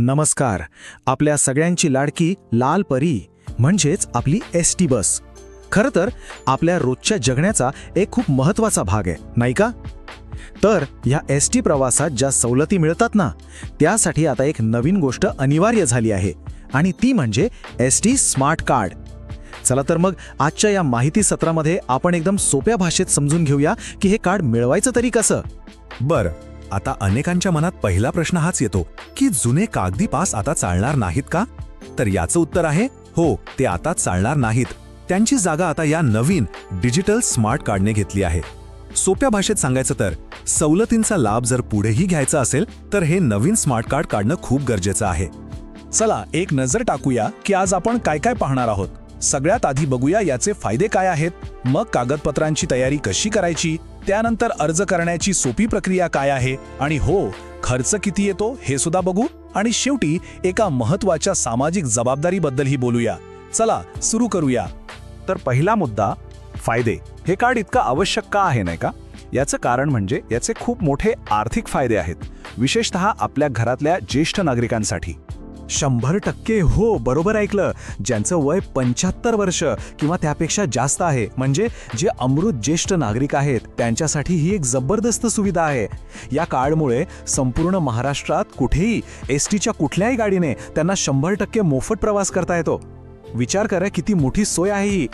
नमस्कार. आपल्या सगळ्यांची लाडकी लाल परी म्हणजेच आपली एसटी बस खरं तर आपल्या रोजच्या जगण्याचा एक खूप महत्त्वाचा भाग आहे, नाही का? तर ह्या एसटी प्रवासात ज्या सवलती मिळतात ना, त्यासाठी आता एक नवीन गोष्ट अनिवार्य झाली आहे आणि ती म्हणजे एसटी स्मार्ट कार्ड. चला तर मग आजच्या या माहिती सत्रामध्ये आपण एकदम सोप्या भाषेत समजून घेऊया की हे कार्ड मिळवायचं तरी कसं. बरं, आता अनेकांच्या मनात पहिला प्रश्न हाच येतो की जुने कागदी पास आता चालणार नाहीत का? तर याचं उत्तर आहे हो, ते आता चालणार नाहीत. त्यांची जागा आता या नवीन डिजिटल स्मार्ट कार्डने घेतली आहे. सोप्या भाषेत सांगायचं तर सवलतींचा लाभ जर पुढेही घ्यायचा असेल तर हे नवीन स्मार्ट कार्ड काढणं खूप गरजेचं आहे. चला एक नजर टाकूया की आज आपण काय काय पाहणार आहोत. सगळ्यात आधी बघूया याचे फायदे काय आहेत, मग कागदपत्रांची तयारी कशी करायची, त्यानंतर अर्ज करण्याची सोपी प्रक्रिया काय आहे आणि हो, खर्च किती येतो हे सुद्धा बघू आणि शेवटी एका महत्त्वाच्या सामाजिक जबाबदारीबद्दलही बोलूया. चला सुरू करूया. तर पहिला मुद्दा, फायदे. हे कार्ड इतकं आवश्यक का आहे, नाही का? याचं कारण म्हणजे याचे खूप मोठे आर्थिक फायदे आहेत, विशेषतः आपल्या घरातल्या ज्येष्ठ नागरिकांसाठी. 100% हो, बरोबर ऐकलं. ज्यांचं वय 75 वर्ष किंवा त्यापेक्षा जास्त आहे, म्हणजे जे अमृत ज्येष्ठ नागरिक आहेत, त्यांच्यासाठी ही एक जबरदस्त सुविधा आहे. या कार्डमुळे संपूर्ण महाराष्ट्रात कुठेही एसटीच्या कुठल्याही गाडीने त्यांना 100% मोफत प्रवास करता येतो. विचार करा किती मोठी सोय आहे ही.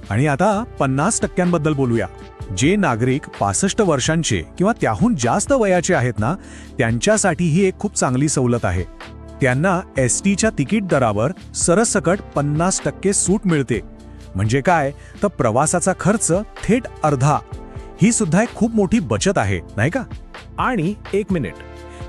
आणि आता 50% बोलूया. जे नागरिक 65 वर्षांचे किंवा त्याहून जास्त वयाचे आहेत ना, त्यांच्यासाठी ही एक खूप चांगली सवलत आहे. त्यांना एसटीच्या तिकीट दरावर सरसकट 50% सूट मिळते. म्हणजे काय, तर प्रवासाचा खर्च थेट अर्धा. ही सुद्धा एक खूप मोठी बचत आहे, नाही का? आणि एक मिनिट,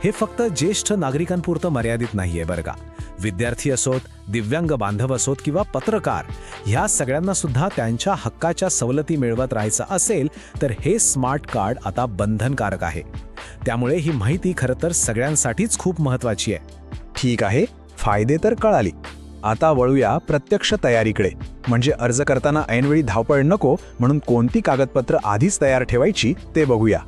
हे फक्त ज्येष्ठ नागरिकांपुरतं मर्यादित नाहीये बरं का. विद्यार्थी असोत, दिव्यांग बांधव असोत किंवा पत्रकार, ह्या सगळ्यांना सुद्धा त्यांच्या हक्काच्या सवलती मिळवत राहायचं असेल तर हे स्मार्ट कार्ड आता बंधनकारक आहे. त्यामुळे ही माहिती खरं तर सगळ्यांसाठीच खूप महत्त्वाची आहे. ठीक आहे, फायदे तर कळाली. आता वळूया प्रत्यक्ष तयारीकडे. म्हणजे अर्ज करताना ऐनवेळी धावपळ नको म्हणून कोणती कागदपत्र आधीच तयार ठेवायची ते बघूया.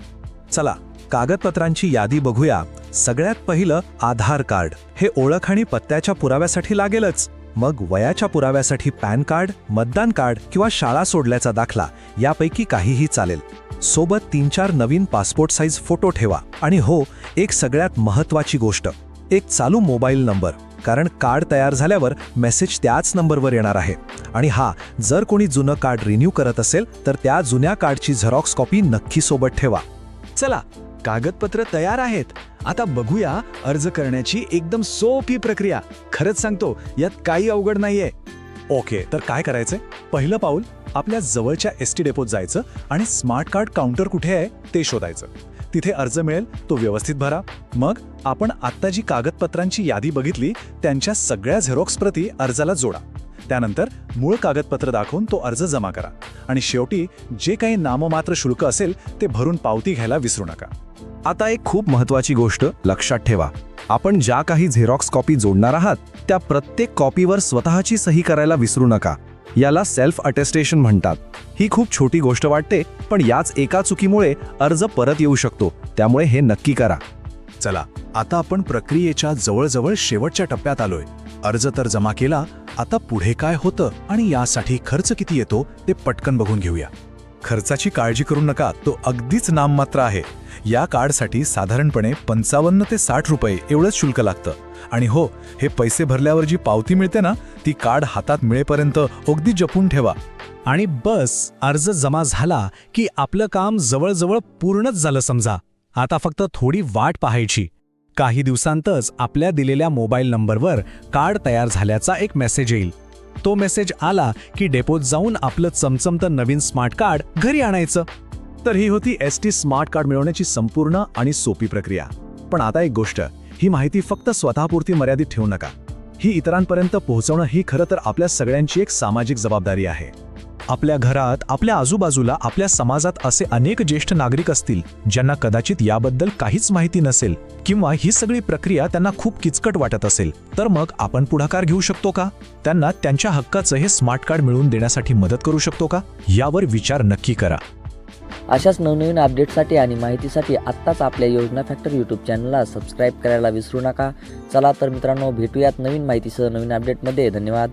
चला, कागदपत्रांची यादी बघूया. सगळ्यात पहिलं आधार कार्ड. हे ओळख आणि पत्त्याच्या पुराव्यासाठी लागेलच. मग वयाच्या पुराव्यासाठी पॅन कार्ड, मतदान कार्ड किंवा शाळा सोडल्याचा दाखला यापैकी काहीही चालेल. सोबत 3-4 नवीन पासपोर्ट साईज फोटो ठेवा. आणि हो, एक सगळ्यात महत्त्वाची गोष्ट, एक चालू मोबाईल नंबर, कारण कार्ड तयार झाल्यावर मेसेज त्याच नंबरवर येणार आहे. आणि हा, जर कोणी जुनं कार्ड रिन्यू करत असेल तर त्या जुन्या कार्डची झेरॉक्स कॉपी नक्की सोबत ठेवा. चला, कागदपत्र तयार आहेत. आता बघूया अर्ज करण्याची एकदम सोपी प्रक्रिया. खरंच सांगतो, यात काही अवघड नाहीये. ओके, तर काय करायचंय? पहिलं पाऊल, आपल्या जवळच्या एसटी डेपोत जायचं आणि स्मार्ट कार्ड काउंटर कुठे आहे ते शोधायचं. तिथे अर्ज मिळेल, तो व्यवस्थित भरा. मग आपण आत्ता जी कागदपत्रांची यादी बघितली त्यांच्या सगळ्या झेरॉक्स प्रती अर्जाला जोडा. त्यानंतर मूळ कागदपत्र दाखवून तो अर्ज जमा करा. आणि शेवटी जे काही नाममात्र शुल्क असेल ते भरून पावती घ्यायला विसरू नका. आता एक खूप महत्त्वाची गोष्ट लक्षात ठेवा. आपण ज्या काही झेरॉक्स कॉपी जोडणार आहात त्या प्रत्येक कॉपीवर स्वतःची सही करायला विसरू नका. याला सेल्फ अटेस्टेशन म्हणतात. ही खूप छोटी गोष्ट वाटते, पण याच एका चुकीमुळे अर्ज परत येऊ शकतो. त्यामुळे हे नक्की करा. चला, आता आपण प्रक्रियेच्या जवळजवळ शेवटच्या टप्प्यात आलोय. अर्ज तर जमा केला, आता पुढे काय होतं आणि यासाठी खर्च किती येतो ते पटकन बघून घेऊया. खर्चाची काळजी करू नका, तो अगदीच नाममात्र आहे. या कार्डसाठी साधारणपणे 55 ते 60 रुपये एवढंच शुल्क लागतं. आणि हो, हे पैसे भरल्यावर जी पावती मिळते ना, ती कार्ड हातात मिळेपर्यंत अगदी जपून ठेवा. आणि बस, अर्ज जमा झाला की आपलं काम जवळजवळ पूर्णच झालं समजा. आता फक्त थोडी वाट पाहायची. काही दिवसांतच आपल्या दिलेल्या मोबाईल नंबरवर कार्ड तयार झाल्याचा एक मेसेज येईल. तो मेसेज आला की डेपोत जाऊन आपलं चमचमतं नवीन स्मार्ट कार्ड घरी आणायचं. तर ही होती एसटी स्मार्ट कार्ड मिळवण्याची संपूर्ण आणि सोपी प्रक्रिया. पण आता एक गोष्ट, ही माहिती फक्त स्वतःपुरती मर्यादित ठेवू नका. ही इतरांपर्यंत पोहोचवणं ही खरं तर आपल्या सगळ्यांची एक सामाजिक जबाबदारी आहे. आपल्या घरात, आपल्या आजूबाजूला, आपल्या समाजात असे अनेक ज्येष्ठ नागरिक असतील ज्यांना कदाचित याबद्दल काहीच माहिती नसेल किंवा ही सगळी प्रक्रिया त्यांना खूप किचकट वाटत असेल. तर मग आपण पुढाकार घेऊ शकतो का? त्यांना त्यांच्या हक्काचं हे स्मार्ट कार्ड मिळवून देण्यासाठी मदत करू शकतो का? यावर विचार नक्की करा. अशाच नवनवीन अपडेटसाठी आणि माहितीसाठी आत्ताच आपल्या योजना फॅक्टर यूट्यूब चॅनलला सबस्क्राईब करायला विसरू नका. चला तर मित्रांनो, भेटूयात नवीन माहितीसह नवीन अपडेटमध्ये. धन्यवाद.